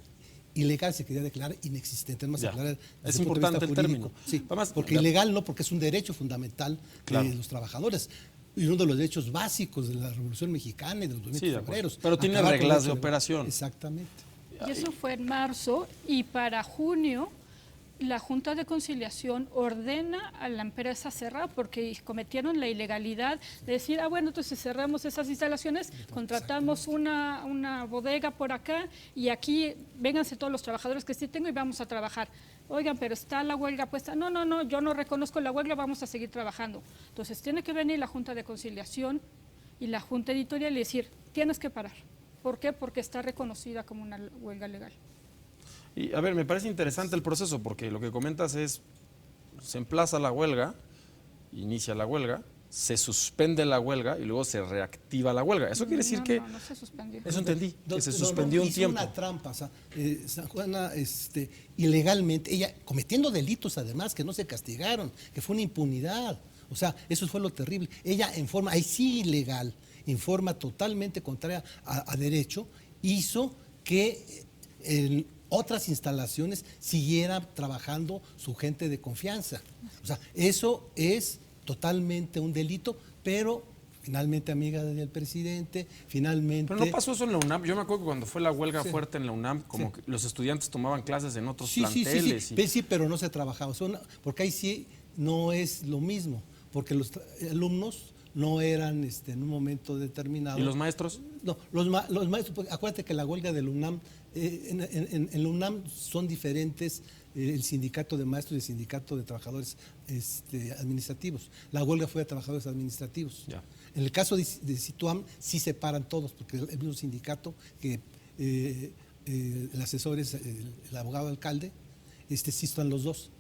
ilegal, se quería declarar inexistente. Es más, declarar es importante el término. Sí, Además, porque ilegal no, porque es un derecho fundamental de los trabajadores. Y uno de los derechos básicos de la Revolución Mexicana y de los movimientos obreros. Pero tiene Acabar con reglas el de derecho operación. Exactamente. Y eso fue en marzo, y para junio la Junta de Conciliación ordena a la empresa cerrar porque cometieron la ilegalidad de decir, bueno, entonces cerramos esas instalaciones, contratamos una bodega por acá y aquí vénganse todos los trabajadores que sí tengo y vamos a trabajar. Oigan, pero está la huelga puesta. No, yo no reconozco la huelga, vamos a seguir trabajando. Entonces tiene que venir la Junta de Conciliación y la Junta Editorial y decir, tienes que parar. ¿Por qué? Porque está reconocida como una huelga legal. Y a ver, me parece interesante el proceso porque lo que comentas es, se emplaza la huelga, inicia la huelga, se suspende la huelga y luego se reactiva la huelga. Eso quiere decir que... No se suspendió. Eso entendí, que se suspendió un tiempo. Hizo una trampa, o sea, San Juana ilegalmente, ella cometiendo delitos además que no se castigaron, que fue una impunidad. O sea, eso fue lo terrible. Ella en forma, ahí sí ilegal, en forma totalmente contraria a derecho, hizo que en otras instalaciones siguiera trabajando su gente de confianza. O sea, eso es totalmente un delito, pero finalmente amiga del presidente, finalmente... Pero no pasó eso en la UNAM. Yo me acuerdo que cuando fue la huelga fuerte en la UNAM, como que los estudiantes tomaban clases en otros planteles. Sí, pero no se trabajaba. Porque ahí sí no es lo mismo, porque los alumnos no eran en un momento determinado. ¿Y los maestros? No, los maestros, pues, acuérdate que la huelga del UNAM, en la UNAM son diferentes el sindicato de maestros y el sindicato de trabajadores administrativos. La huelga fue de trabajadores administrativos. Ya. En el caso de Situam sí separan todos, porque el mismo sindicato que el asesor es el abogado alcalde, sí están los dos.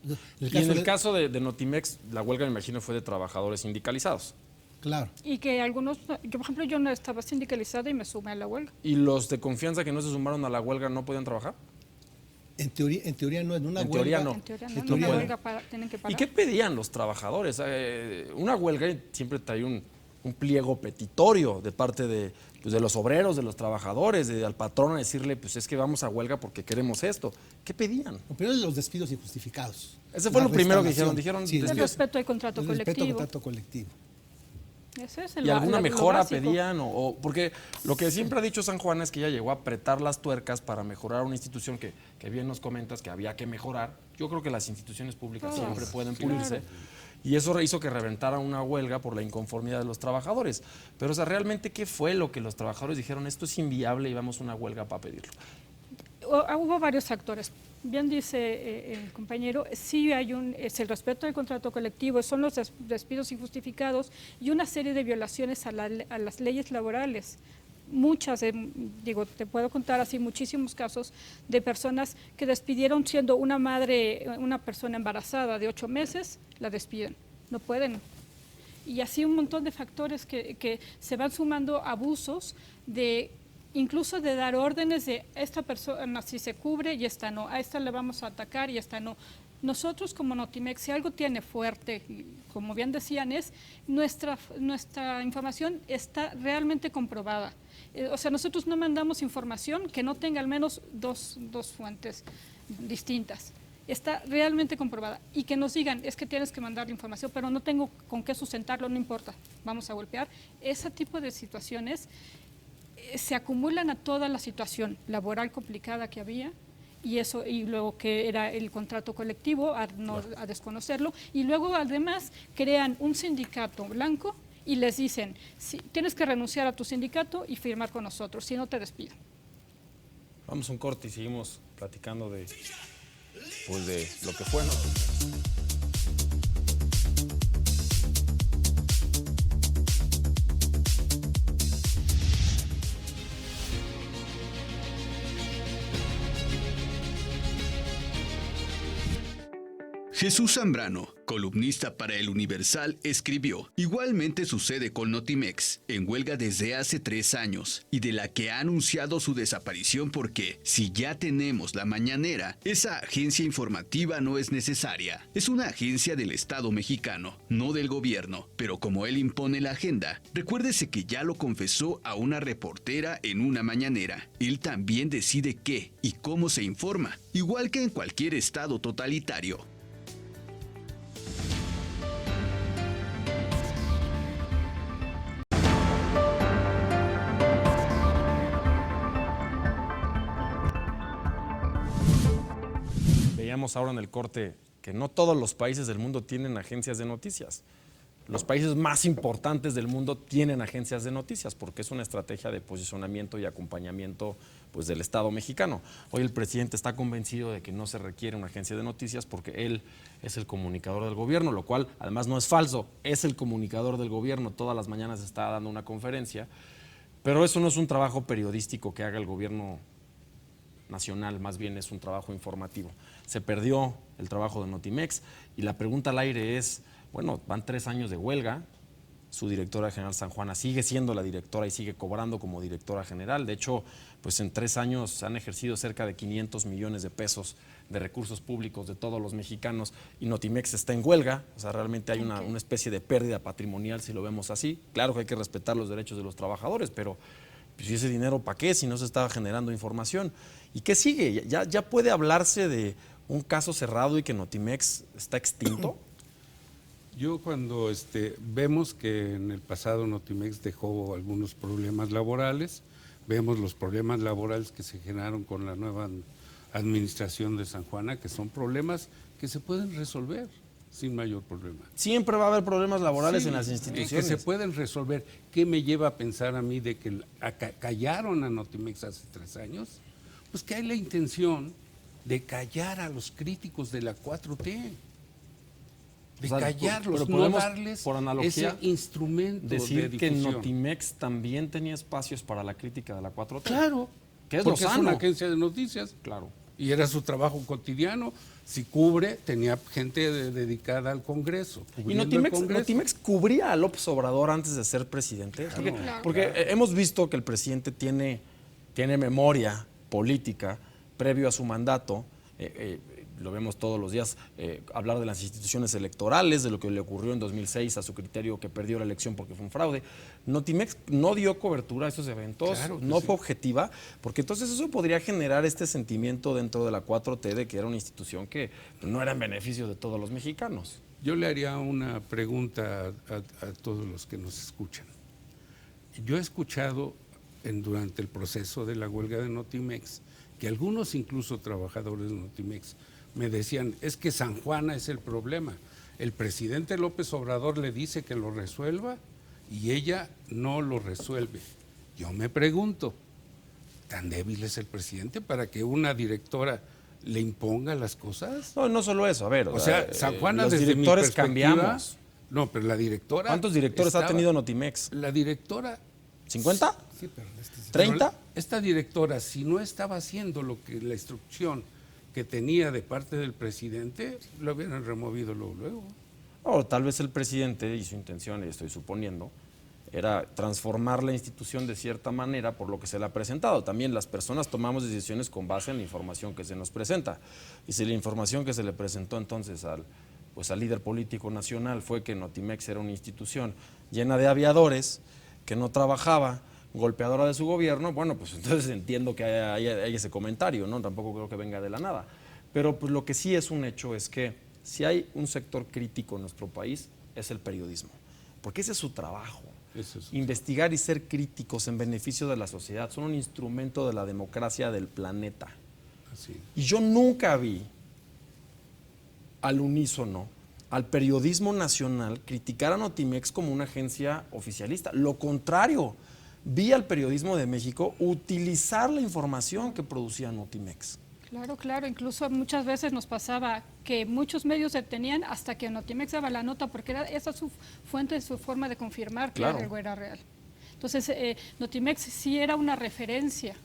Y en el caso de Notimex, la huelga me imagino fue de trabajadores sindicalizados. Claro. Y que algunos, yo por ejemplo, yo no estaba sindicalizada y me sumé a la huelga. ¿Y los de confianza que no se sumaron a la huelga no podían trabajar? En teoría no, en una huelga. Teoría no. En teoría no, en una huelga tienen que parar. ¿Y qué pedían los trabajadores? Una huelga siempre trae un pliego petitorio de parte de los obreros, de los trabajadores, al patrón a decirle, pues es que vamos a huelga porque queremos esto. ¿Qué pedían? Lo primero es los despidos injustificados. Ese fue lo primero que dijeron. Sí, el respeto al contrato colectivo. Respeto al contrato colectivo. ¿Y alguna mejora pedían? Porque lo que siempre ha dicho San Juan es que ella llegó a apretar las tuercas para mejorar una institución que bien nos comentas que había que mejorar. Yo creo que las instituciones públicas siempre pueden pulirse. Claro. Y eso hizo que reventara una huelga por la inconformidad de los trabajadores. Pero, o sea, ¿realmente qué fue lo que los trabajadores dijeron? Esto es inviable y vamos a una huelga para pedirlo. Hubo varios factores. Bien dice el compañero, sí es el respeto al contrato colectivo, son los despidos injustificados y una serie de violaciones a las leyes laborales. Muchas, te puedo contar así muchísimos casos de personas que despidieron siendo una madre, una persona embarazada de 8 meses, la despiden, no pueden. Y así un montón de factores que se van sumando, abusos incluso de dar órdenes de esta persona si se cubre y esta no, a esta le vamos a atacar y esta no. Nosotros como Notimex, si algo tiene fuerte, como bien decían, es nuestra información está realmente comprobada. O sea, nosotros no mandamos información que no tenga al menos dos fuentes distintas. Está realmente comprobada. Y que nos digan, es que tienes que mandar la información, pero no tengo con qué sustentarlo, no importa, vamos a golpear. Ese tipo de situaciones se acumulan a toda la situación laboral complicada que había y luego que era el contrato colectivo a desconocerlo y luego además crean un sindicato blanco y les dicen tienes que renunciar a tu sindicato y firmar con nosotros, si no te despido. Vamos a un corte y seguimos platicando de lo que fue, ¿no? Jesús Zambrano, columnista para El Universal, escribió: igualmente sucede con Notimex, en huelga desde hace 3 años, y de la que ha anunciado su desaparición porque, si ya tenemos la mañanera, esa agencia informativa no es necesaria. Es una agencia del Estado mexicano, no del gobierno, pero como él impone la agenda, recuérdese que ya lo confesó a una reportera en una mañanera. Él también decide qué y cómo se informa, igual que en cualquier estado totalitario. Veíamos ahora en el corte que no todos los países del mundo tienen agencias de noticias. Los países más importantes del mundo tienen agencias de noticias porque es una estrategia de posicionamiento y acompañamiento pues, del Estado mexicano. Hoy el presidente está convencido de que no se requiere una agencia de noticias porque él es el comunicador del gobierno, lo cual además no es falso, es el comunicador del gobierno. Todas las mañanas está dando una conferencia, pero eso no es un trabajo periodístico que haga el gobierno nacional, más bien es un trabajo informativo. Se perdió el trabajo de Notimex y la pregunta al aire es, bueno, van 3 años de huelga, su directora general San Juana sigue siendo la directora y sigue cobrando como directora general. De hecho, pues en 3 años se han ejercido cerca de 500 millones de pesos de recursos públicos de todos los mexicanos y Notimex está en huelga, o sea, realmente hay una especie de pérdida patrimonial si lo vemos así. Claro que hay que respetar los derechos de los trabajadores, pero pues, ¿y ese dinero para qué si no se estaba generando información? ¿Y qué sigue? ¿Ya puede hablarse de un caso cerrado y que Notimex está extinto? Yo cuando vemos que en el pasado Notimex dejó algunos problemas laborales, vemos los problemas laborales que se generaron con la nueva administración de San Juana, que son problemas que se pueden resolver sin mayor problema. Siempre va a haber problemas laborales Sí, en las instituciones. que se pueden resolver. ¿Qué me lleva a pensar a mí de que callaron a Notimex hace 3 años? Pues que hay la intención de callar a los críticos de la 4T. De O sea, callarlos, pero no podemos, darles por analogía, ese instrumento decir de que difusión. Notimex también tenía espacios para la crítica de la 4T. Claro, que es porque lo es sano. una agencia de noticias. Claro. Y era su trabajo cotidiano. Si cubre, tenía gente dedicada al Congreso. ¿Y cubriendo el Congreso. Notimex cubría a López Obrador antes de ser presidente? Porque hemos visto que el presidente tiene memoria política previo a su mandato. Lo vemos todos los días hablar de las instituciones electorales, de lo que le ocurrió en 2006 a su criterio que perdió la elección porque fue un fraude. Notimex no dio cobertura a esos eventos, Claro que no sí. fue objetiva, porque entonces eso podría generar este sentimiento dentro de la 4T de que era una institución que no era en beneficio de todos los mexicanos. Yo le haría una pregunta a todos los que nos escuchan. Yo he escuchado durante el proceso de la huelga de Notimex que algunos incluso trabajadores de Notimex me decían, es que San Juana es el problema. El presidente López Obrador le dice que lo resuelva y ella no lo resuelve. Yo me pregunto, ¿tan débil es el presidente para que una directora le imponga las cosas? No solo eso, a ver. O sea, San Juana los desde directores mi perspectiva, cambiamos. No, pero la directora... ¿Cuántos directores ha tenido Notimex? La directora... ¿50? Sí, pero ¿30? Esta directora, si no estaba haciendo la instrucción que tenía de parte del presidente, lo hubieran removido luego. O tal vez el presidente, y su intención, y estoy suponiendo, era transformar la institución de cierta manera por lo que se le ha presentado. También las personas tomamos decisiones con base en la información que se nos presenta. Y si la información que se le presentó entonces al líder político nacional fue que Notimex era una institución llena de aviadores, que no trabajaba, golpeadora de su gobierno, bueno, pues entonces entiendo que haya ese comentario, ¿no? Tampoco creo que venga de la nada. Pero pues lo que sí es un hecho es que si hay un sector crítico en nuestro país, es el periodismo. Porque ese es su trabajo. Investigar y ser críticos en beneficio de la sociedad son un instrumento de la democracia del planeta. Así. Y yo nunca vi al unísono al periodismo nacional criticar a Notimex como una agencia oficialista. Lo contrario, vi al periodismo de México utilizar la información que producía Notimex. Claro, claro. Incluso muchas veces nos pasaba que muchos medios se detenían hasta que Notimex daba la nota, porque era esa su fuente, su forma de confirmar que Claro. algo era real. Entonces, Notimex sí era una referencia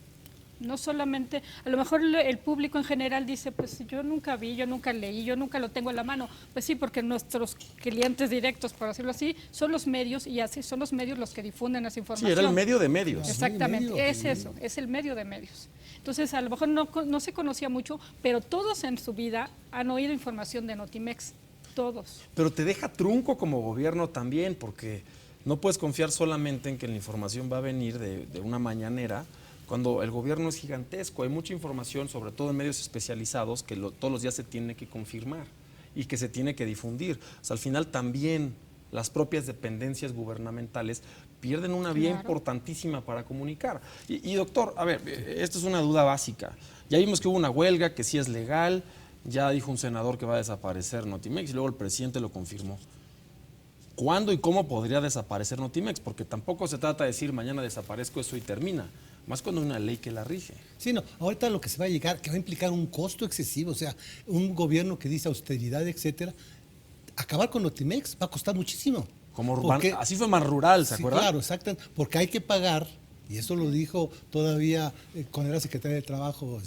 No solamente, a lo mejor el público en general dice, pues yo nunca vi, yo nunca leí, yo nunca lo tengo en la mano. Pues sí, porque nuestros clientes directos, por decirlo así, son los medios y así son los medios los que difunden esa información. Sí, era el medio de medios. Exactamente, medio. es eso, es el medio de medios. Entonces, a lo mejor no se conocía mucho, pero todos en su vida han oído información de Notimex, todos. Pero te deja trunco como gobierno también, porque no puedes confiar solamente en que la información va a venir de una mañanera, cuando el gobierno es gigantesco. Hay mucha información, sobre todo en medios especializados, que todos los días se tiene que confirmar y que se tiene que difundir. O sea, al final también las propias dependencias gubernamentales pierden una vía importantísima para comunicar. Y doctor, a ver, esto es una duda básica. Ya vimos que hubo una huelga, que sí es legal, ya dijo un senador que va a desaparecer Notimex y luego el presidente lo confirmó. ¿Cuándo y cómo podría desaparecer Notimex? Porque tampoco se trata de decir mañana desaparezco eso y termina, más cuando hay una ley que la rige. Sí, no, ahorita lo que se va a llegar, que va a implicar un costo excesivo, o sea, un gobierno que dice austeridad, etcétera, acabar con Notimex va a costar muchísimo. Como Porque- así fue más rural, ¿se Sí, acuerdan? claro, exactamente, porque hay que pagar, y eso lo dijo todavía cuando era secretario de Trabajo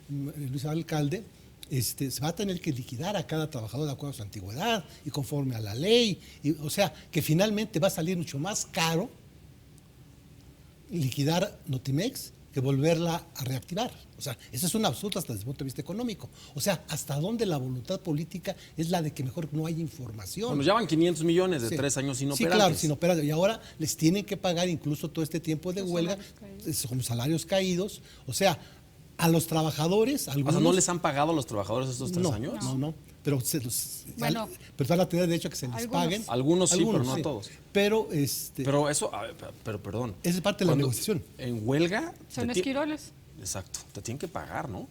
Luis Alcalde, se va a tener que liquidar a cada trabajador de acuerdo a su antigüedad y conforme a la ley, o sea, que finalmente va a salir mucho más caro liquidar Notimex que volverla a reactivar. O sea, eso es un absurdo hasta desde el punto de vista económico. O sea, hasta dónde la voluntad política es la de que mejor no haya información. Bueno, ya van 500 millones de Sí. 3 años Sí, inoperantes. claro, sin operar. Y ahora les tienen que pagar incluso todo este tiempo de Los huelga salarios caídos. como salarios caídos. O sea, a los trabajadores, O algunos... sea, ¿no les han pagado a los trabajadores estos 3 no, años? no. Pero, Bueno, pero van a tener derecho a que se les algunos. paguen. Algunos sí, pero no a todos. Pero, Pero eso, a ver, pero perdón. esa es parte de la Cuando negociación. En huelga. Son te ti- esquiroles. Exacto, te tienen que pagar, ¿no?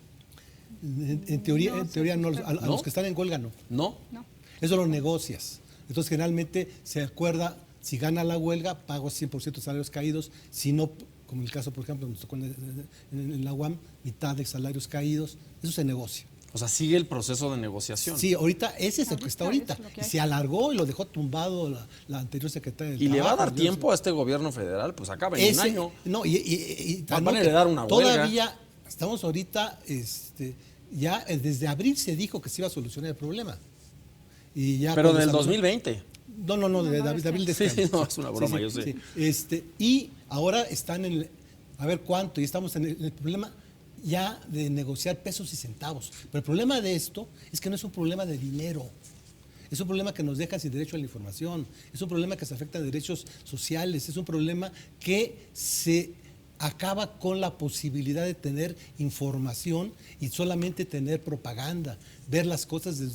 En teoría, no, a ¿No? los que están en huelga no. ¿No? No. Eso lo negocias. Entonces, generalmente se acuerda, si gana la huelga, pago 100% de salarios caídos. Si no, como el caso, por ejemplo, nos tocó en la UAM, mitad de salarios caídos. Eso se negocia. O sea, sigue el proceso de negociación. Sí, ahorita, ese es el que está ahorita. Es lo que Y hay. se alargó y lo dejó tumbado la anterior secretaria del ¿Y le va a Trabajo, dar tiempo a este gobierno federal? Pues acaba en un Ese- año. No, Van no, a que heredar una huelga. Todavía estamos ahorita, ya desde abril se dijo que se iba a solucionar el problema. Y ya Pero cuando del se- 2020. No, de abril de este Sí, año. no, es una broma, yo sé. sí. Y ahora están a ver cuánto, y estamos en el problema ya de negociar pesos y centavos. Pero el problema de esto es que no es un problema de dinero. Es un problema que nos deja sin derecho a la información. Es un problema que se afecta a derechos sociales. Es un problema que se acaba con la posibilidad de tener información y solamente tener propaganda, ver las cosas de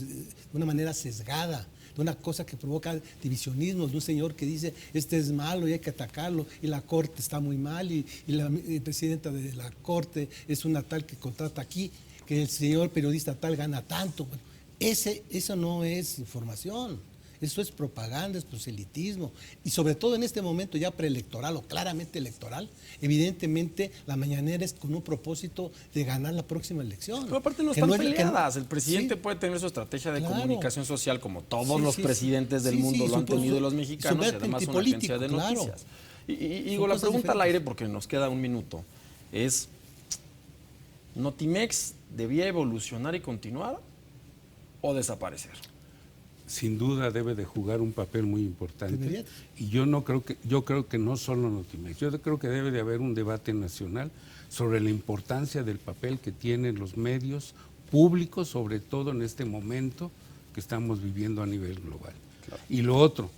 una manera sesgada, de una cosa que provoca divisionismo, de un señor que dice este es malo y hay que atacarlo y la corte está muy mal y la presidenta de la corte es una tal que contrata aquí, que el señor periodista tal gana tanto. Bueno, eso no es información. Eso es propaganda, es proselitismo. Y sobre todo en este momento ya preelectoral o claramente electoral, evidentemente la mañanera es con un propósito de ganar la próxima elección. Pero aparte no Que están es- que no- peleadas. El presidente Sí, puede tener su estrategia de Claro. comunicación social como todos Sí, los sí, presidentes sí. del Sí, mundo sí, lo han su- tenido su- los mexicanos y su además una antipolítico, agencia de claro. noticias. Y Son digo, la cosas pregunta al diferentes. aire, porque nos queda un minuto, es, ¿Notimex debía evolucionar y continuar o desaparecer? Sin duda debe de jugar un papel muy importante. Debería. Y yo creo que no solo Notimex, yo creo que debe de haber un debate nacional sobre la importancia del papel que tienen los medios públicos, sobre todo en este momento que estamos viviendo a nivel global. Y lo otro,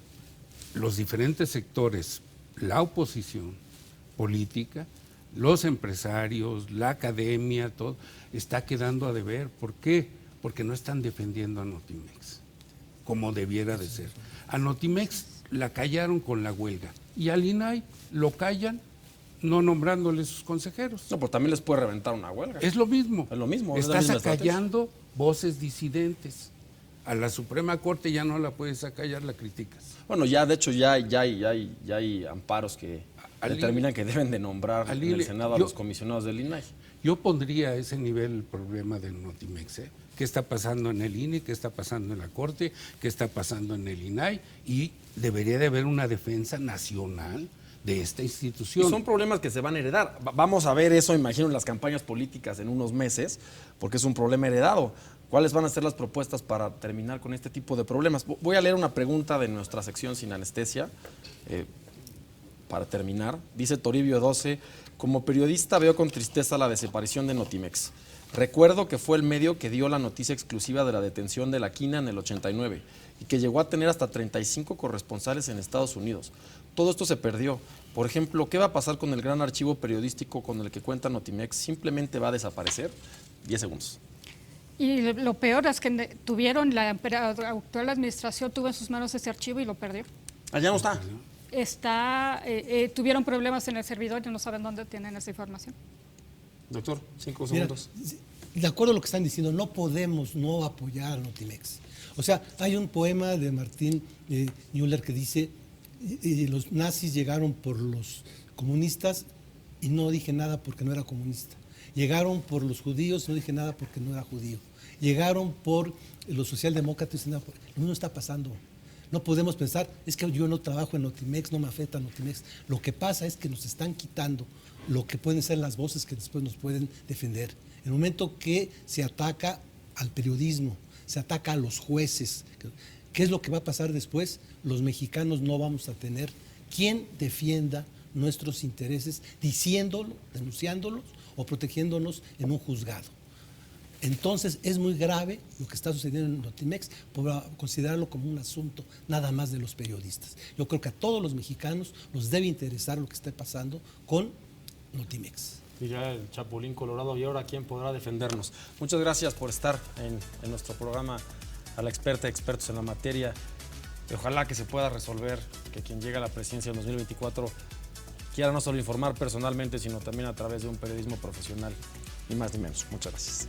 los diferentes sectores, la oposición política, los empresarios, la academia, todo, está quedando a deber. ¿Por qué? Porque no están defendiendo a Notimex como debiera de ser. A Notimex la callaron con la huelga y al INAI lo callan no nombrándole sus consejeros. No, pero también les puede reventar una huelga. Es lo mismo. Es lo mismo, es la Estás misma estrategia. acallando voces disidentes. A la Suprema Corte ya no la puedes acallar, la criticas. Bueno, ya de hecho ya hay amparos que Al determinan que deben de nombrar al en el INE, Senado a yo- los comisionados del INAI. Yo pondría a ese nivel el problema del Notimex. ¿Qué está pasando en el INE? ¿Qué está pasando en la Corte? ¿Qué está pasando en el INAI? Y debería de haber una defensa nacional de esta Y institución. son problemas que se van a heredar. Vamos a ver eso, imagino, en las campañas políticas en unos meses, porque es un problema heredado. ¿Cuáles van a ser las propuestas para terminar con este tipo de problemas? Voy a leer una pregunta de nuestra sección Sin Anestesia, para terminar. Dice Toribio 12, como periodista veo con tristeza la desaparición de Notimex. Recuerdo que fue el medio que dio la noticia exclusiva de la detención de la Quina en el 89 y que llegó a tener hasta 35 corresponsales en Estados Unidos. Todo esto se perdió. Por ejemplo, ¿qué va a pasar con el gran archivo periodístico con el que cuenta Notimex? ¿Simplemente va a desaparecer? 10 segundos. Y lo peor es que tuvieron, la actual administración tuvo en sus manos ese archivo y lo perdió. Allá no está. Tuvieron problemas en el servidor y no saben dónde tienen esa información. Doctor, 5 Mira, segundos. de acuerdo a lo que están diciendo, no podemos no apoyar a Notimex. O sea, hay un poema de Martín Müller que dice, los nazis llegaron por los comunistas y no dije nada porque no era comunista. Llegaron por los judíos y no dije nada porque no era judío. Llegaron por los socialdemócratas y no dije nada. Lo mismo está pasando. No podemos pensar, es que yo no trabajo en Notimex, no me afecta Notimex. Lo que pasa es que nos están quitando lo que pueden ser las voces que después nos pueden defender. En el momento que se ataca al periodismo, se ataca a los jueces, ¿qué es lo que va a pasar después? Los mexicanos no vamos a tener quien defienda nuestros intereses diciéndolo, denunciándolos o protegiéndonos en un juzgado. Entonces es muy grave lo que está sucediendo en Notimex por considerarlo como un asunto nada más de los periodistas. Yo creo que a todos los mexicanos nos debe interesar lo que esté pasando con Notimex. Dirá el Chapulín Colorado, y ahora quién podrá defendernos. Muchas gracias por estar en nuestro programa, a la experta, expertos en la materia. Y ojalá que se pueda resolver, que quien llegue a la presidencia en 2024 quiera no solo informar personalmente, sino también a través de un periodismo profesional, ni más ni menos. Muchas gracias.